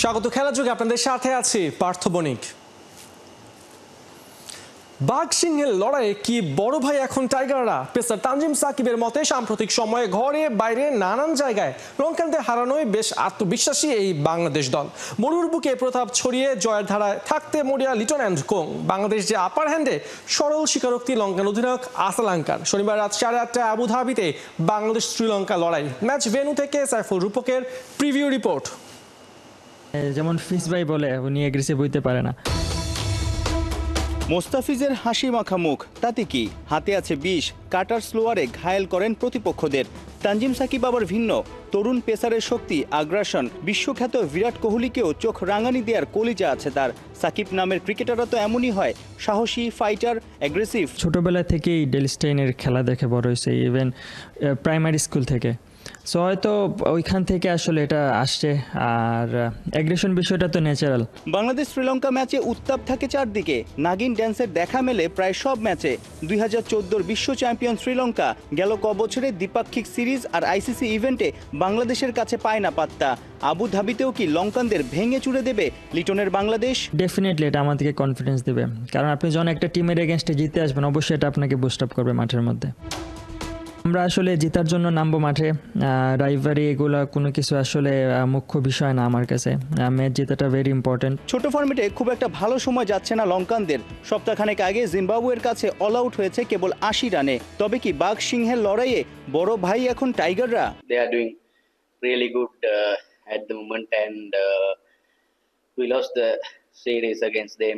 স্বাগত খেলা যুগে আপনাদের সাথে আছি পার্থ বণিক। বাঘ সিংহের লড়াইয়ে কি বড় ভাই এখন টাইগাররা? পেসার তানজিম সাকিবের মতে সাম্প্রতিক সময়ে ঘরে বাইরে নানান জায়গায় লঙ্কানদের হারানোয় বেশ আত্মবিশ্বাসী এই বাংলাদেশ দল। মরুর বুকে প্রতাপ ছড়িয়ে জয়ের ধারায় থাকতে মরিয়া লিটন অ্যান্ড কোং। বাংলাদেশ যে আপার হ্যান্ডে সরল স্বীকারোক্তি লঙ্কান অধিনায়ক আসালাঙ্কার। শনিবার রাত 8:30টায় আবুধাবিতে বাংলাদেশ শ্রীলঙ্কা লড়াই। ম্যাচ ভেন্যু থেকে সাইফুল রূপকের প্রিভিউ রিপোর্ট। যেমন ফিস ভাই বলে উনি এগ্রেসিভ হইতে পারে না। মোস্তাফিজের হাসি মাখা মুখ, তাতে কি? হাতে আছে বিষ, কাটার স্লোয়ারে ঘায়েল করেন প্রতিপক্ষদের। তানজিম সাকিব আবার ভিন্ন, তরুণ পেসারের শক্তি, আগ্রাসন, বিশ্বখ্যাত বিরাট কোহলিকেও চোখ রাঙানি দেওয়ার কলিজা আছে তার। সাকিব নামের ক্রিকেটাররা তো এমনই হয়, সাহসী, ফাইটার, অ্যাগ্রেসিভ। ছোটবেলা থেকেই ডেল স্টেইনের খেলা দেখে বড় হয়েছে, ইভেন প্রাইমারি স্কুল থেকে। সো হয়তো ওইখান থেকে আসলে এটা আসছে। আর অ্যাগ্রেশন বিষয়টা তো ন্যাচারাল। বাংলাদেশ শ্রীলঙ্কা ম্যাচে উত্তাপ থাকে চারদিকে, নাগিন ড্যান্সের দেখা মেলে প্রায় সব ম্যাচে। 2014 বিশ্ব চ্যাম্পিয়ন শ্রীলঙ্কা গেল কবছরে দ্বিপাক্ষিক সিরিজ আর আইসিসি ইভেন্টে বাংলাদেশের কাছে পায় না পাত্তা। আবুধাবিতেও কি লঙ্কানদের ভেঙে চুরে দেবে লিটনের বাংলাদেশ? ডেফিনেটলি এটা আমাদেরকে কনফিডেন্স দেবে, কারণ আপনি যখন একটা টিমের এগেনস্টে জিতে আসবেন অবশ্যই এটা আপনাকে বুস্ট আপ করবে মাঠের মধ্যে। আমরা আসলে জেতার জন্য নামবো মাঠে। রাইভারি এগুলা কোনো কিছু আসলে মুখ্য বিষয় না আমার কাছে। ম্যাচ জেতাটা ভেরি ইম্পর্টেন্ট। ছোট ফরম্যাটে খুব একটা ভালো সময় যাচ্ছে না লঙ্কানদের। সপ্তাহখানেক আগে জিম্বাবুয়ের কাছে অল আউট হয়েছে কেবল 80 রানে। তবে কি বাঘ সিংহের লড়াইয়ে বড় ভাই এখন টাইগাররা? They are doing really good at the moment, and we lost the series against them.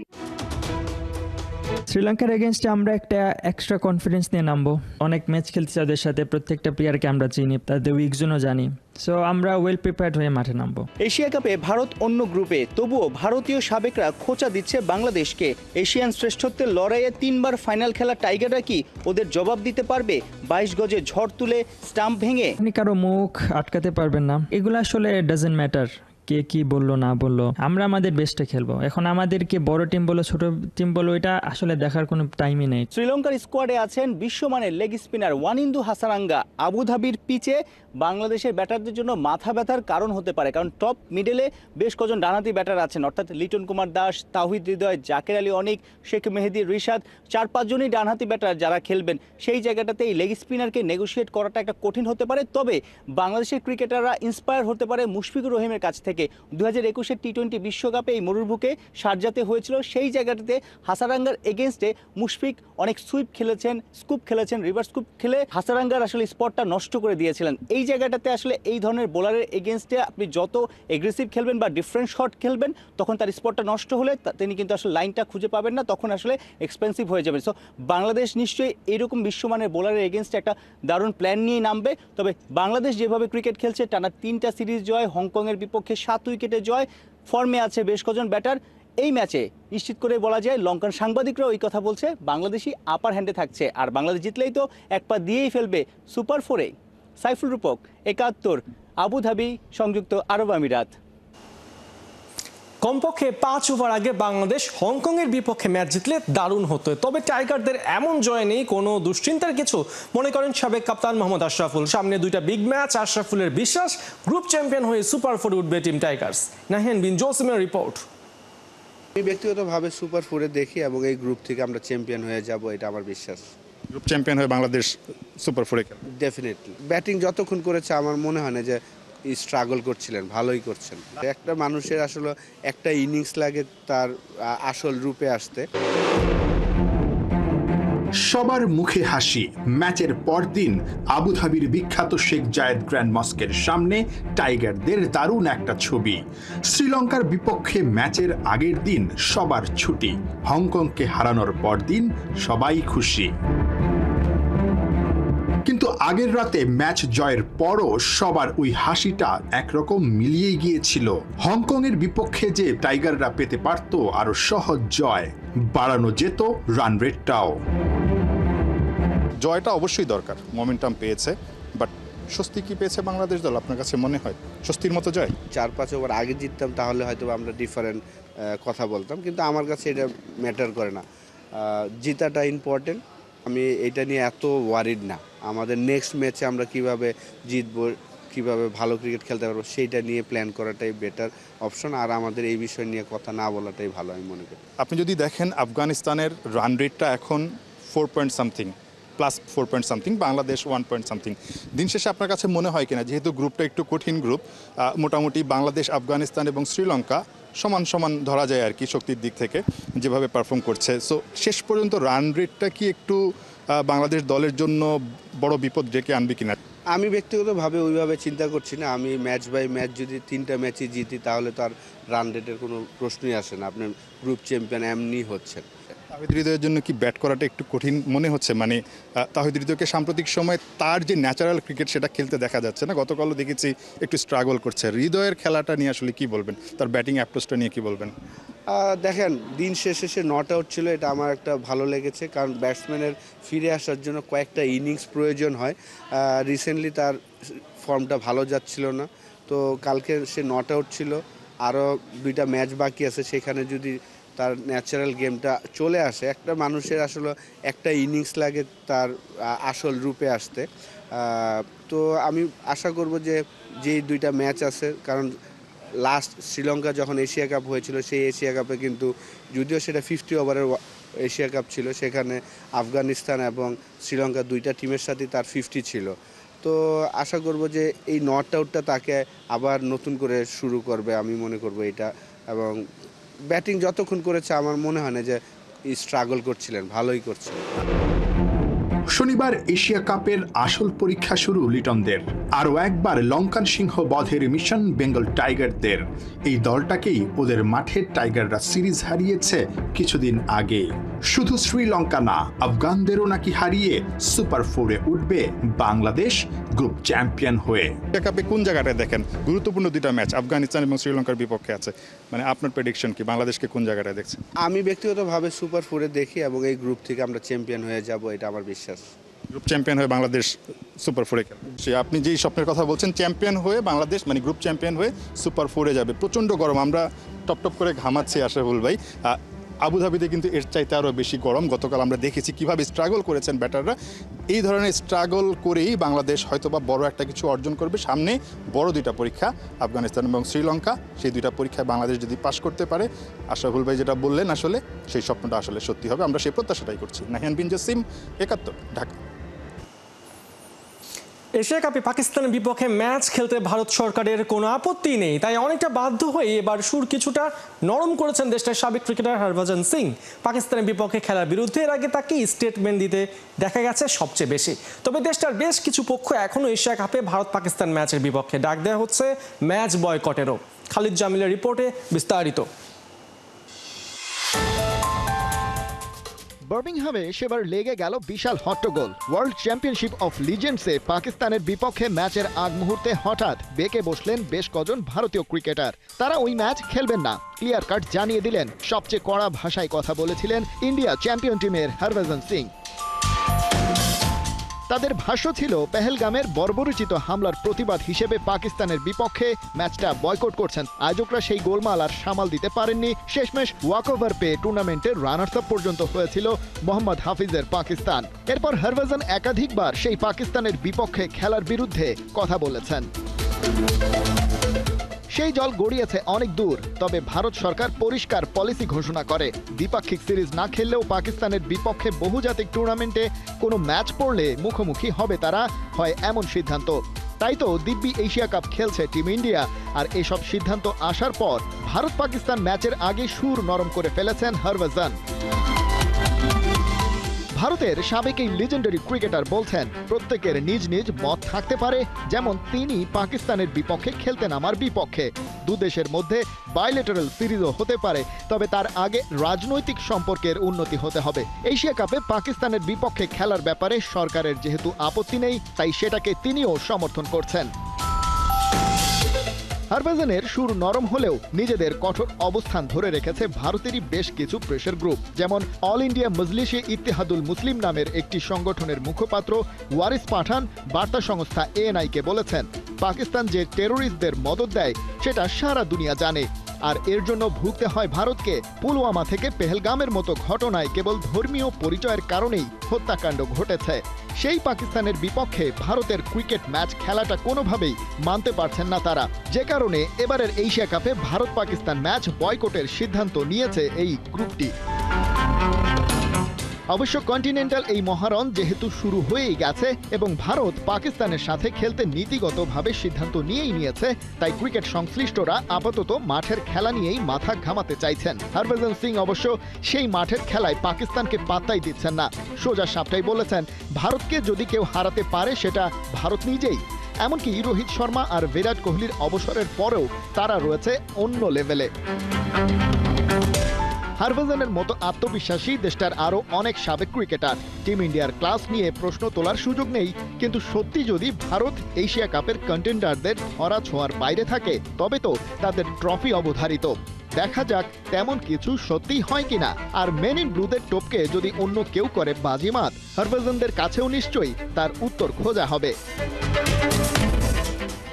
শ্রীলঙ্কার এগেনস্টে আমরা একটা এক্সট্রা কনফিডেন্স নিয়ে নামবো। অনেক ম্যাচ খেলছি তাদের সাথে, প্রত্যেকটা প্লেয়ারকে আমরা চিনি, তাদের উইক জোনও জানি। সো আমরা ওয়েল প্রিপেয়ার্ড হয়ে মাঠে নামবো। এশিয়া কাপে ভারত অন্য গ্রুপে, তবুও ভারতীয় সাবেকরা খোঁচা দিচ্ছে বাংলাদেশকে। এশিয়ান শ্রেষ্ঠত্বের লড়াইয়ে 3বার ফাইনাল খেলা টাইগাররা কি ওদের জবাব দিতে পারবে? 22 গজে ঝড় তুলে স্টাম্প ভেঙে। আপনি কারো মুখ আটকাতে পারবেন না। এগুলো আসলে ডাজেন্ট ম্যাটার কে কি বললো না বললো, আমরা আমাদের বেস্টে খেলবো। এখন আমাদেরকে বড় টিম বলো ছোট টিম বলো এটা আসলে দেখার কোনো টাইমই নেই। শ্রীলঙ্কার স্কোয়াডে আছেন বিশ্বমানের লেগ স্পিনার ওয়ানিন্দু হাসারাঙ্গা। আবুধাবির পিচে বাংলাদেশের ব্যাটারদের জন্য মাথা ব্যথার কারণ হতে পারে, কারণ টপ মিডলে বেশ কজন ডানহাতি ব্যাটার আছেন, অর্থাৎ লিটন কুমার দাস, তাওহিদ হৃদয়, জাকের আলী অনিক, শেখ মেহেদী, রিশাদ, 4-5 জনই ডানহাতি ব্যাটার যারা খেলবেন। সেই জায়গাটাতে এই লেগ স্পিনারকে নেগোশিয়েট করাটা একটা কঠিন হতে পারে। তবে বাংলাদেশের ক্রিকেটাররা ইন্সপায়ার হতে পারে মুশফিকুর রহিমের কাছ থেকে। 2021-এর টি-20 বিশ্বকাপে এই মরুর বুকে শারজাতে হয়েছিল, সেই জায়গাটাতে হাসারাঙ্গার এগেনস্টে মুশফিক অনেক সুইপ খেলেছেন, স্কুপ খেলেছেন, রিভার্স স্কুপ খেলে হাসারাঙ্গার আসলে স্পটটা নষ্ট করে দিয়েছিলেন। এই জায়গাটাতে আসলে এই ধরনের বোলারের এগেনস্টে আপনি যত এগ্রেসিভ খেলবেন বা ডিফারেন্ট শট খেলবেন, তখন তার স্পটটা নষ্ট হলে তিনি কিন্তু আসলে লাইনটা খুঁজে পাবেন না, তখন আসলে এক্সপেন্সিভ হয়ে যাবে। সো বাংলাদেশ নিশ্চয়ই এরকম বিশ্বমানের বোলারের এগেনস্টে একটা দারুণ প্ল্যান নিয়ে নামবে। তবে বাংলাদেশ যেভাবে ক্রিকেট খেলছে, টানা 3টা সিরিজ জয়, হংকংয়ের বিপক্ষে 7 উইকেটে জয়, ফর্মে আছে বেশ কজন ব্যাটার। এই ম্যাচে নিশ্চিত করে বলা যায় লঙ্কান সাংবাদিকরা ওই কথা বলছে, বাংলাদেশই আপার হ্যান্ডে থাকছে, আর বাংলাদেশ জিতলেই তো এক পা দিয়েই ফেলবে সুপার 4-এ। সাইফুল রূপক, 71, আবুধাবি, সংযুক্ত আরব আমিরাত। কমপক্ষে 5 ওভার আগে বাংলাদেশ হংকংয়ের বিপক্ষে ম্যাচ জিতলে দারুণ হতো। তবে টাইগারদের এমন জয় নেই কোনো দুশ্চিন্তার কিছু, মনে করেন সাবেক কাপ্তান মোহাম্মদ আশরাফুল। সামনে 2টা বিগ ম্যাচ, আশরাফুলের বিশ্বাস গ্রুপ চ্যাম্পিয়ন হয়ে সুপার 4 উঠবে টিম টাইগার্স। নাহিয়ান বিন জোসিমের রিপোর্ট। আমি ব্যক্তিগতভাবে সুপার 4-এ দেখি এবং এই গ্রুপ থেকে আমরা চ্যাম্পিয়ন হয়ে যাব, এটা আমার বিশ্বাস। গ্রুপ চ্যাম্পিয়ন হয়ে বাংলাদেশ সুপার 4-এ খেলে ডেফিনেটলি ব্যাটিং যতক্ষণ করেছে আমার মনে হয় না যে স্ট্রাগল করছিলেন, ভালোই করছেন। একটা মানুষের আসলে একটা ইনিংস লাগে তার আসল রূপে আসতে। সবার মুখে হাসি। ম্যাচের পরদিন আবুধাবির বিখ্যাত শেখ জায়েদ গ্র্যান্ড মস্কের সামনে টাইগারদের দারুণ একটা ছবি। শ্রীলঙ্কার বিপক্ষে ম্যাচের আগের দিন সবার ছুটি, হংকংকে হারানোর পরদিন সবাই খুশি। কিন্তু আগের রাতে ম্যাচ জয়ের পরও সবার ওই হাসিটা একরকম মিলিয়ে গিয়েছিল। হংকংয়ের বিপক্ষে যে টাইগাররা পেতে পারত আরো সহজ জয়, বাড়ানো যেত রান রেটটাও। জয়টা অবশ্যই দরকার, মোমেন্টাম পেয়েছে, বাট স্বস্তি কি পেয়েছে বাংলাদেশ দল আপনার কাছে মনে হয়? স্বস্তির মতো জয়। 4-5 ওভার আগে জিততাম তাহলে হয়তো আমরা ডিফারেন্ট কথা বলতাম, কিন্তু আমার কাছে এটা ম্যাটার করে না। জিতাটা ইম্পর্টেন্ট, আমি এটা নিয়ে এত ওয়ারিড না। আমাদের নেক্সট ম্যাচে আমরা কিভাবে জিতবো কিভাবে ভালো ক্রিকেট খেলতে পারবো সেইটা নিয়ে প্ল্যান করাটাই বেটার অপশন, আর আমাদের এই বিষয় নিয়ে কথা না বলাটাই ভালো আমি মনে করি। আপনি যদি দেখেন আফগানিস্তানের রান রেটটা এখন 4 point something, plus 4 point something, Bangladesh 1 point something. দিন শেষে আপনার কাছে মনে হয় কিনা, যেহেতু গ্রুপটা একটু কঠিন গ্রুপ, মোটামুটি বাংলাদেশ, আফগানিস্তান এবং শ্রীলঙ্কা সমান সমান ধরা যায় আর কি শক্তির দিক থেকে যেভাবে পারফর্ম করছে, সো শেষ পর্যন্ত রান রেটটা কি একটু বাংলাদেশ দলের জন্য বড় বিপদ ডেকে আনবে কিনা? আমি ব্যক্তিগতভাবে ওইভাবে চিন্তা করছি না। আমি ম্যাচ বাই ম্যাচ যদি 3টা ম্যাচই জিতি তাহলে তো আর রান রেটের কোনো প্রশ্নই আসে না। আপনার গ্রুপ চ্যাম্পিয়ন এমনি হচ্ছেন। তাহিদ হৃদয়ের জন্য কি ব্যাট করাটা একটু কঠিন মনে হচ্ছে? মানে তাহিদ হৃদয়কে সাম্প্রতিক সময় তার যে ন্যাচারাল ক্রিকেট সেটা খেলতে দেখা যাচ্ছে না, গতকালও দেখেছি একটু স্ট্রাগল করছে। হৃদয়ের খেলাটা নিয়ে আসলে কি বলবেন, তার ব্যাটিং অ্যাপ্রোচটা নিয়ে কি বলবেন? দেখেন, দিন শেষে সে নট আউট ছিল, এটা আমার একটা ভালো লেগেছে, কারণ ব্যাটসম্যানের ফিরে আসার জন্য কয়েকটা ইনিংস প্রয়োজন হয়। রিসেন্টলি তার ফর্মটা ভালো যাচ্ছিল না, তো কালকে সে নট আউট ছিল, আরও 2টা ম্যাচ বাকি আছে, সেখানে যদি তার ন্যাচারাল গেমটা চলে আসে, একটা মানুষের আসলে একটা ইনিংস লাগে তার আসল রূপে আসতে। তো আমি আশা করব যে যেই 2টা ম্যাচ আছে, কারণ লাস্ট শ্রীলঙ্কা যখন এশিয়া কাপ হয়েছিল সেই এশিয়া কাপে কিন্তু, যদিও সেটা 50 ওভারের এশিয়া কাপ ছিল, সেখানে আফগানিস্তান এবং শ্রীলঙ্কা 2টা টিমের সাথেই তার 50 ছিল। তো আশা করব যে এই নট আউটটা তাকে আবার নতুন করে শুরু করবে, আমি মনে করব এটা। এবং ব্যাটিং যতক্ষণ করেছে আমার মনে হয় না যে স্ট্রাগল করছিলেন, ভালোই করছিলেন। শনিবার এশিয়া কাপের আসল পরীক্ষা শুরু লিটনদের। আরও একবার লঙ্কান সিংহ বধের মিশন বেঙ্গল টাইগারদের। এই দলটাকেই ওদের মাঠে টাইগাররা সিরিজ হারিয়েছে কিছুদিন আগে। শুধু শ্রীলঙ্কা না, আফগানদেরও নাকি হারিয়ে সুপার 4-এ উঠবে বাংলাদেশ গ্রুপ চ্যাম্পিয়ন হয়ে। এশিয়া কাপে কোন জায়গাটায় দেখেন গুরুত্বপূর্ণ 2টা ম্যাচ আফগানিস্তান এবং শ্রীলঙ্কার বিপক্ষে আছে, মানে আপনার প্রেডিকশন কি, বাংলাদেশকে কোন জায়গাটায় দেখছেন? আমি ব্যক্তিগতভাবে সুপার 4-এ দেখি এবং এই গ্রুপ থেকে আমরা চ্যাম্পিয়ন হয়ে যাব, এটা আমার বিশ্বাস। গ্রুপ চ্যাম্পিয়ন হয়ে বাংলাদেশ সুপার 4-এ খেলবে। আপনি যেই স্বপ্নের কথা বলছেন, চ্যাম্পিয়ন হয়ে বাংলাদেশ, মানে গ্রুপ চ্যাম্পিয়ন হয়ে সুপার 4-এ যাবে। প্রচণ্ড গরম, আমরা টপ টপ করে ঘামাচ্ছি আশরাফুল ভাই। আবুধাবিতে কিন্তু এর চাইতে আরও বেশি গরম। গতকাল আমরা দেখেছি কিভাবে স্ট্রাগল করেছেন ব্যাটাররা। এই ধরনের স্ট্রাগল করেই বাংলাদেশ হয়তোবা বড় একটা কিছু অর্জন করবে। সামনে বড় 2টা পরীক্ষা, আফগানিস্তান এবং শ্রীলঙ্কা। সেই 2টা পরীক্ষায় বাংলাদেশ যদি পাশ করতে পারে, আশরাফুল ভাই যেটা বললেন আসলে সেই স্বপ্নটা আসলে সত্যি হবে, আমরা সেই প্রত্যাশাটাই করছি। নাহিয়ান বিন জসিম, 71, ঢাকা। এশিয়া কাপে পাকিস্তানের বিপক্ষে ম্যাচ খেলতে ভারত সরকারের কোনো আপত্তি নেই, তাই অনেকটা বাধ্য হয়ে এবার সুর কিছুটা নরম করেছেন দেশটির সাবেক ক্রিকেটার হরভজন সিং। পাকিস্তানের বিপক্ষে খেলার বিরুদ্ধে এর আগে তাকে স্টেটমেন্ট দিতে দেখা গেছে সবচেয়ে বেশি। তবে দেশটার বেশ কিছু পক্ষ এখনও এশিয়া কাপে ভারত পাকিস্তান ম্যাচের বিপক্ষে ডাক দেওয়া হচ্ছে ম্যাচ বয়কটেরও। খালিদ জামিলের রিপোর্টে বিস্তারিত। বার্মিংহামে সেবার লেগে গেল বিশাল হট্টগোল। ওয়ার্ল্ড চ্যাম্পিয়নশিপ অফ লিজেন্ডসে পাকিস্তানের বিপক্ষে ম্যাচের আগ মুহূর্তে হঠাৎ বেঁকে বসলেন বেশ কজন ভারতীয় ক্রিকেটার। তারা ওই ম্যাচ খেলবেন না, ক্লিয়ার কাট জানিয়ে দিলেন। সবচেয়ে কড়া ভাষায় কথা বলেছিলেন ইন্ডিয়া চ্যাম্পিয়ন টিমের হরভজন সিং। তাদের ভাষ্য ছিল পেহেলগামের বর্বরোচিত হামলার প্রতিবাদ হিসেবে পাকিস্তানের বিপক্ষে ম্যাচটা বয়কট করছেন। আয়োজকরা সেই গোলমাল আর সামাল দিতে পারেননি। শেষমেশ ওয়াকওভার পেয়ে টুর্নামেন্টের রানার্স আপ পর্যন্ত হয়েছিল মোহাম্মদ হাফিজের পাকিস্তান। এরপর হরভজন একাধিকবার সেই পাকিস্তানের বিপক্ষে খেলার বিরুদ্ধে কথা বলেছেন। সেই জল গড়িয়েছে অনেক দূর। তবে ভারত সরকার পরিষ্কার পলিসি ঘোষণা করে, দ্বিপাক্ষিক সিরিজ না খেললেও পাকিস্তানের বিপক্ষে বহুজাতিক টুর্নামেন্টে কোনো ম্যাচ পড়লে মুখোমুখি হবে তারা, হয় এমন সিদ্ধান্ত। তাই তো দিব্যি এশিয়া কাপ খেলছে টিম ইন্ডিয়া। আর এসব সিদ্ধান্ত আসার পর ভারত পাকিস্তান ম্যাচের আগে সুর নরম করে ফেলেছেন হরভজন। ভারতের সাবেক এই লিজেন্ডারি ক্রিকেটার বলছেন, প্রত্যেকের নিজ নিজ মত থাকতে পারে, যেমন তিনি পাকিস্তানের বিপক্ষে খেলতে নামার বিপক্ষে। দুদেশের মধ্যে বাইলেটারাল সিরিজও হতে পারে, তবে তার আগে রাজনৈতিক সম্পর্কের উন্নতি হতে হবে। এশিয়া কাপে পাকিস্তানের বিপক্ষে খেলার ব্যাপারে সরকারের যেহেতু আপত্তি নেই, তাই সেটাকে তিনিও সমর্থন করছেন। হরভজনের সুর নরম হলেও নিজেদের কঠোর অবস্থান ধরে রেখেছে ভারতেরই বেশ কিছু প্রেসার গ্রুপ। যেমন অল ইন্ডিয়া মজলিসে ইত্তেহাদুল মুসলিম নামের একটি সংগঠনের মুখপাত্র ওয়ারিস পাঠান বার্তা সংস্থা এএনআই কে বলেছেন, পাকিস্তান যে টেরোরিস্টদের মদত দেয় সেটা সারা দুনিয়া জানে। আর এর জন্য ভুগতে হয় ভারতকে। পুলওয়ামা থেকে পেহেলগামের মতো ঘটনায় কেবল ধর্মীয় পরিচয়ের কারণেই হত্যাকাণ্ড ঘটেছে। সেই পাকিস্তানের বিপক্ষে ভারতের ক্রিকেট ম্যাচ খেলাটা কোনোভাবেই মানতে পারছেন না তারা, যে কারণে এবারের এশিয়া কাপে ভারত পাকিস্তান ম্যাচ বয়কটের সিদ্ধান্ত নিয়েছে এই গ্রুপটি। অবশ্য কন্টিনেন্টাল এই মহারণ যেহেতু শুরু হয়েই গেছে এবং ভারত পাকিস্তানের সাথে খেলতে নীতিগতভাবে সিদ্ধান্ত নিয়েছে, তাই ক্রিকেট সংশ্লিষ্টরা আপাতত মাঠের খেলা নিয়েই মাথা ঘামাতে চাইছেন। হরভজন সিং অবশ্য সেই মাঠের খেলায় পাকিস্তানকে পাত্তাই দিচ্ছেন না। সোজা সাপটাই বলেছেন, ভারতকে যদি কেউ হারাতে পারে সেটা ভারত নিজেই। এমনকি রোহিত শর্মা আর বিরাট কোহলির অবসরের পরেও তারা রয়েছে অন্য লেভেলে। হরভজনের মতো আত্মবিশ্বাসী দেশটার আরও অনেক সাবেক ক্রিকেটার। টিম ইন্ডিয়ার ক্লাস নিয়ে প্রশ্ন তোলার সুযোগ নেই, কিন্তু সত্যি যদি ভারত এশিয়া কাপের কন্টেন্ডারদের ধরা ছোঁয়ার বাইরে থাকে তবে তো তাদের ট্রফি অবধারিত। দেখা যাক তেমন কিছু সত্যিই হয় কিনা। আর মেন ইন ব্লুদের টপকে যদি অন্য কেউ করে বাজিমাত, হরভজনদের কাছেও নিশ্চয়ই তার উত্তর খোঁজা হবে।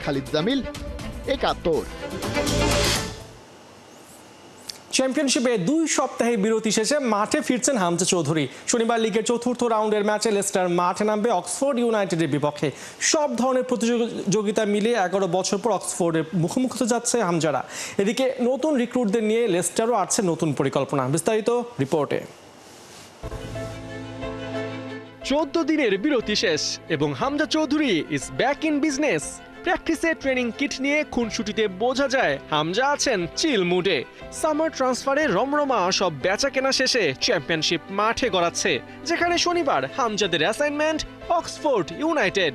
খালিদ জামিল, ৭১। চ্যাম্পিয়নশিপে ২ সপ্তাহের বিরতি শেষে মাঠে ফিরছেন হামজা চৌধুরী। শনিবার লিগের চতুর্থ রাউন্ডের ম্যাচে লেস্টার মাঠে নামবে অক্সফোর্ড ইউনাইটেডের বিপক্ষে। সব ধরনের প্রতিযোগিতা মিলিয়ে ১১ বছর পর অক্সফোর্ডের মুখোমুখি হতে যাচ্ছে হামজারা। এদিকে নতুন রিক্রুটদের নিয়ে লেস্টারও আছে নতুন পরিকল্পনা। বিস্তারিত রিপোর্টে। ১৪ দিনের বিরতি শেষ এবং Hamza Chowdhury is back in business. প্র্যাকটিসে ট্রেনিং কিট নিয়ে খুনসুটিতে বোঝা যায় হামজা আছেন চিল মুডে। সামার ট্রান্সফারে রমরমা সব বেচা কেনা শেষে চ্যাম্পিয়নশিপ মাঠে গড়াচ্ছে, যেখানে শনিবার হামজাদের অ্যাসাইনমেন্ট অক্সফোর্ড ইউনাইটেড।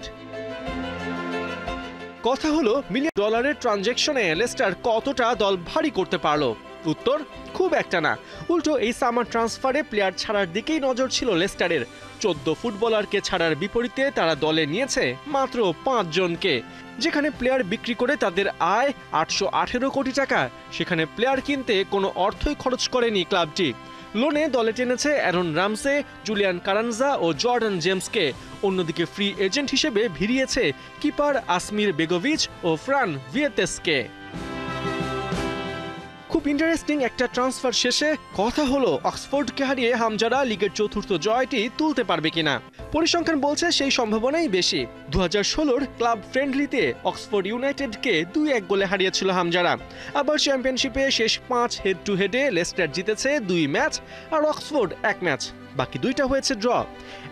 কথা হলো $1 মিলিয়ন ট্রানজ্যাকশনে লেস্টার কতটা দল ভারী করতে পারলো? উত্তর, খুব একটা না। উল্টো এই সামার ট্রান্সফারে প্লেয়ার ছাড়ার দিকেই নজর ছিল লেস্টারের। 14 ফুটবলারকে ছাড়ার বিপরীতে তারা দলে নিয়েছে মাত্র 5 জনকে। যেখানে প্লেয়ার বিক্রি করে তাদের আয় 818 কোটি টাকা, সেখানে প্লেয়ার কিনতে কোনো অর্থই খরচ করেনি ক্লাবটি। লোনে দলে টেনেছে অ্যারন রামসে, জুলিয়ান কারানজা ও জর্ডান জেমসকে। অন্যদিকে ফ্রি এজেন্ট হিসেবে ভিড়িয়েছে কিপার আসমির বেগোভিচ ও ফ্রান ভিয়েতেসকে। খুব ইন্টারেস্টিং একটা ট্রান্সফার শেষে কথা হলো অক্সফোর্ডকে হারিয়ে হামজারা লিগের চতুর্থ জয়টি তুলতে পারবে কিনা। পরিসংখ্যান বলছে সেই সম্ভাবনাই বেশি। 2016 ক্লাব ফ্রেন্ডলিতে অক্সফোর্ড ইউনাইটেডকে 2-1 গোলে হারিয়েছিল হামজারা। আবার চ্যাম্পিয়নশিপে শেষ 5 হেড টু হেডে লেস্টার জিতেছে 2 ম্যাচ আর অক্সফোর্ড 1 ম্যাচ, বাকি 2টা হয়েছে ড্র।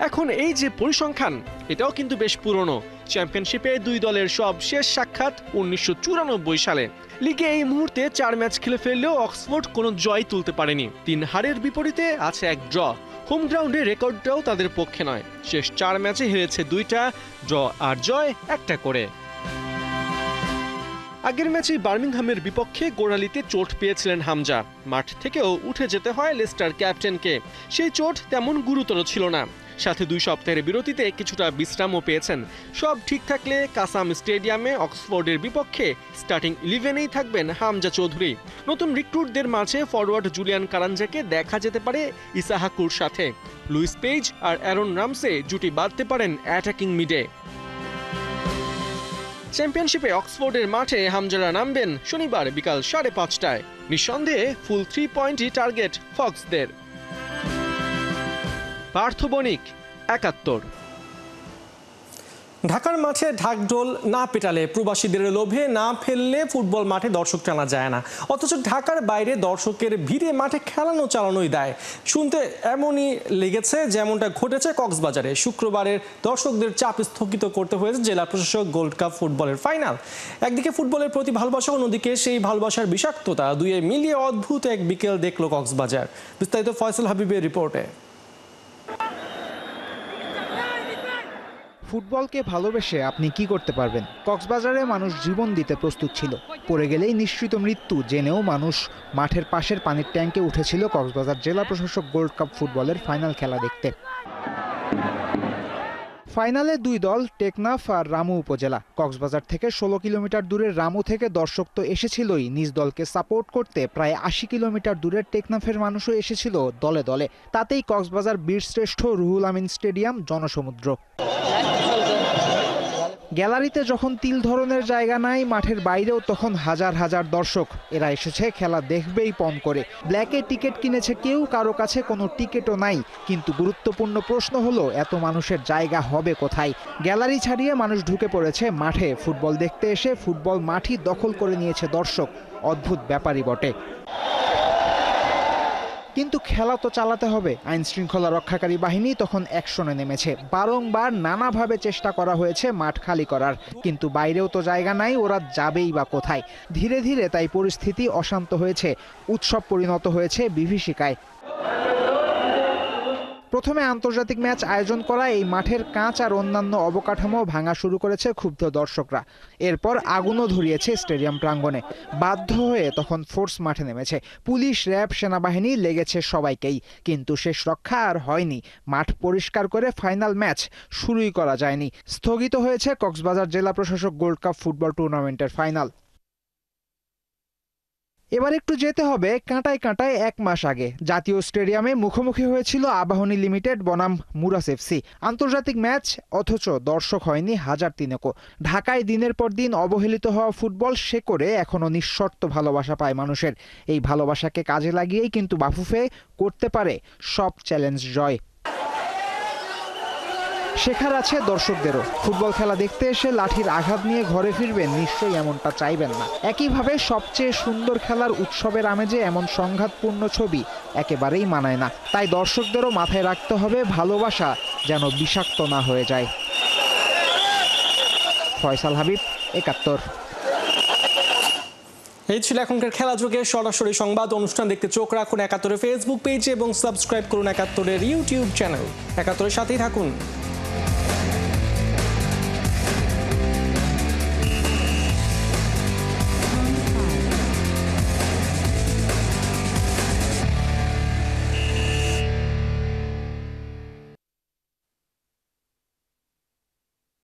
এখন এই যে পরিসংখ্যান, এটাও কিন্তু বেশ পুরনো। চ্যাম্পিয়নশিপে 2 দলের সব শেষ সাক্ষাৎ 1994 সালে। লিগে এই মুহূর্তে 4 ম্যাচ খেলে ফেললেও অক্সফোর্ড কোনো জয় তুলতে পারেনি। 3 হারের বিপরীতে আছে 1 ড্র। হোম গ্রাউন্ডে রেকর্ডটাও তাদের পক্ষে নয়। শেষ 4 ম্যাচে হেরেছে 2টা, ড্র আর জয় 1টা করে। আগের ম্যাচে বার্মিংহামের বিপক্ষে গোড়ালিতে চোট পেয়েছিলেন হামজা। মাঠ থেকেও উঠে যেতে হয় লেস্টার ক্যাপ্টেনকে। সেই চোট তেমন গুরুতর ছিল না। সাথে 2 সপ্তাহের বিরতিতে কিছুটা বিশ্রামও পেয়েছেন। সব ঠিক থাকলে কাসাম স্টেডিয়ামে অক্সফোর্ডের বিপক্ষে স্টার্টিং 11-এই থাকবেন হামজা চৌধুরী। নতুন রিক্রুটদের মাঝে ফরওয়ার্ড জুলিয়ান কারানজাকে দেখা যেতে পারে ইসাহাকুর সাথে। লুইস পেজ আর অ্যারন রামসে জুটি বাঁধতে পারেন অ্যাটাকিং মিডে। চ্যাম্পিয়নশিপে অক্সফোর্ডের মাঠে হামজারা নামবেন শনিবার বিকাল 5:30টায়। নিঃসন্দেহে ফুল 3 পয়েন্টই টার্গেট ফক্সদের। পার্থ বণিক, ৭১। ঢাকার মাঠে ঢাকঢোল না পেটালে, প্রবাসীদের লোভে না ফেললে ফুটবল মাঠে দর্শক টানা যায় না। অথচ ঢাকার বাইরে দর্শকের ভিড়ে মাঠে খেলানো চালানোই দেয়। শুনতে এমনই লেগেছে যেমনটা ঘটেছে কক্সবাজারে। শুক্রবারের দর্শকদের চাপ স্থগিত করতে হয়েছে জেলা প্রশাসক গোল্ড কাপ ফুটবলের ফাইনাল। একদিকে ফুটবলের প্রতি ভালোবাসা, অন্যদিকে সেই ভালোবাসার বিষাক্ততা, দুয়ে মিলিয়ে অদ্ভুত এক বিকেল দেখল কক্সবাজার। বিস্তারিত ফয়সাল হাবিবের রিপোর্টে। ফুটবলকে ভালোবেসে আপনি কি করতে পারবেন? কক্সবাজারে মানুষ জীবন দিতে প্রস্তুত ছিল। পড়ে গেলেই নিশ্চিত মৃত্যু জেনেও মানুষ মাঠের পাশের পানির ট্যাঙ্কে উঠেছিল কক্সবাজার জেলা প্রশাসক গোল্ড কাপ ফুটবলের ফাইনাল খেলা দেখতে। ফাইনালে 2 দল টেকনাফ আর রামু উপজেলা। কক্সবাজার থেকে 16 কিলোমিটার দূরের রামু থেকে দর্শক তো এসেছিলই, নিজ দলকে সাপোর্ট করতে প্রায় 80 কিলোমিটার দূরের টেকনাফের মানুষও এসেছিল দলে দলে। তাতেই কক্সবাজার বীরশ্রেষ্ঠ রুহুল আমিন স্টেডিয়াম জনসমুদ্র। গ্যালারিতে যখন তিল ধরনের জায়গা নাই, মাঠের বাইরেও তখন হাজার হাজার দর্শক। এরা এসেছে খেলা দেখবেই পণ করে। ব্ল্যাকে টিকিট কিনেছে কেউ, কারো কাছে কোনো টিকিটও নাই। কিন্তু গুরুত্বপূর্ণ প্রশ্ন হলো, এত মানুষের জায়গা হবে কোথায়? গ্যালারি ছাড়িয়ে মানুষ ঢুকে পড়েছে মাঠে। ফুটবল দেখতে এসে ফুটবল মাঠই দখল করে নিয়েছে দর্শক। অদ্ভুত ব্যাপারই বটে। কিন্তু খেলা তো চালাতে হবে। আইন শৃঙ্খলা রক্ষাকারী বাহিনী তখন অ্যাকশনে নেমেছে। বারংবার নানাভাবে চেষ্টা করা হয়েছে মাঠ খালি করার, কিন্তু বাইরেও তো জায়গা নাই, ওরা যাবেই বা কোথায়? ধীরে ধীরে তাই পরিস্থিতি অশান্ত হয়েছে, উৎসব পরিণত হয়েছে বিভীষিকায়। প্রথমে আন্তর্জাতিক ম্যাচ আয়োজন করা এই মাঠের কাঁচ আর অন্যান্য অবকাঠামো ভাঙা শুরু করেছে ক্ষুব্ধ দর্শকরা। এরপর আগুনও ধরিয়েছে স্টেডিয়াম প্রাঙ্গণে। বাধ্য হয়ে তখন ফোর্স মাঠে নেমেছে। পুলিশ, র্যাব, সেনাবাহিনী লেগেছে সবাইকেই, কিন্তু শেষ রক্ষা আর হয়নি। মাঠ পরিষ্কার করে ফাইনাল ম্যাচ শুরুই করা যায়নি। স্থগিত হয়েছে কক্সবাজার জেলা প্রশাসক গোল্ড কাপ ফুটবল টুর্নামেন্টের ফাইনাল। এবার একটু যেতে হবে কাঁটায় কাঁটায় 1 মাস আগে। জাতীয় স্টেডিয়ামে মুখোমুখি হয়েছিল আবাহনী লিমিটেড বনাম মুরাস এফসি। আন্তর্জাতিক ম্যাচ, অথচ দর্শক হয়নি 1003-ও। ঢাকায় দিনের পর দিন অবহেলিত হওয়া ফুটবল শেকড়ে এখনো নিঃশর্ত ভালোবাসা পায় মানুষের। এই ভালোবাসাকে কাজে লাগিয়েই কিন্তু বাফুফে করতে পারে সব চ্যালেঞ্জ জয়। শেখার আছে দর্শকদেরও। ফুটবল খেলা দেখতে এসে লাঠির আঘাত নিয়ে ঘরে ফিরবেন, নিশ্চয়ই এমনটা চাইবেন না। একইভাবে সবচেয়ে সুন্দর খেলার উৎসবের আমেজে এমন সংঘাতপূর্ণ ছবি একেবারেই মানায় না। তাই দর্শকদেরও মাথায় রাখতে হবে, ভালোবাসা যেন বিষাক্ত না হয়ে যায়। ফয়সাল হাবিব, 71। এই ছিল এখনকার খেলা যুগের সরাসরি সংবাদ অনুষ্ঠান। দেখতে চোখ রাখুন 71-এর ফেসবুক পেজে এবং সাবস্ক্রাইব করুন 71-এর ইউটিউব চ্যানেল। 71-এর সাথেই থাকুন।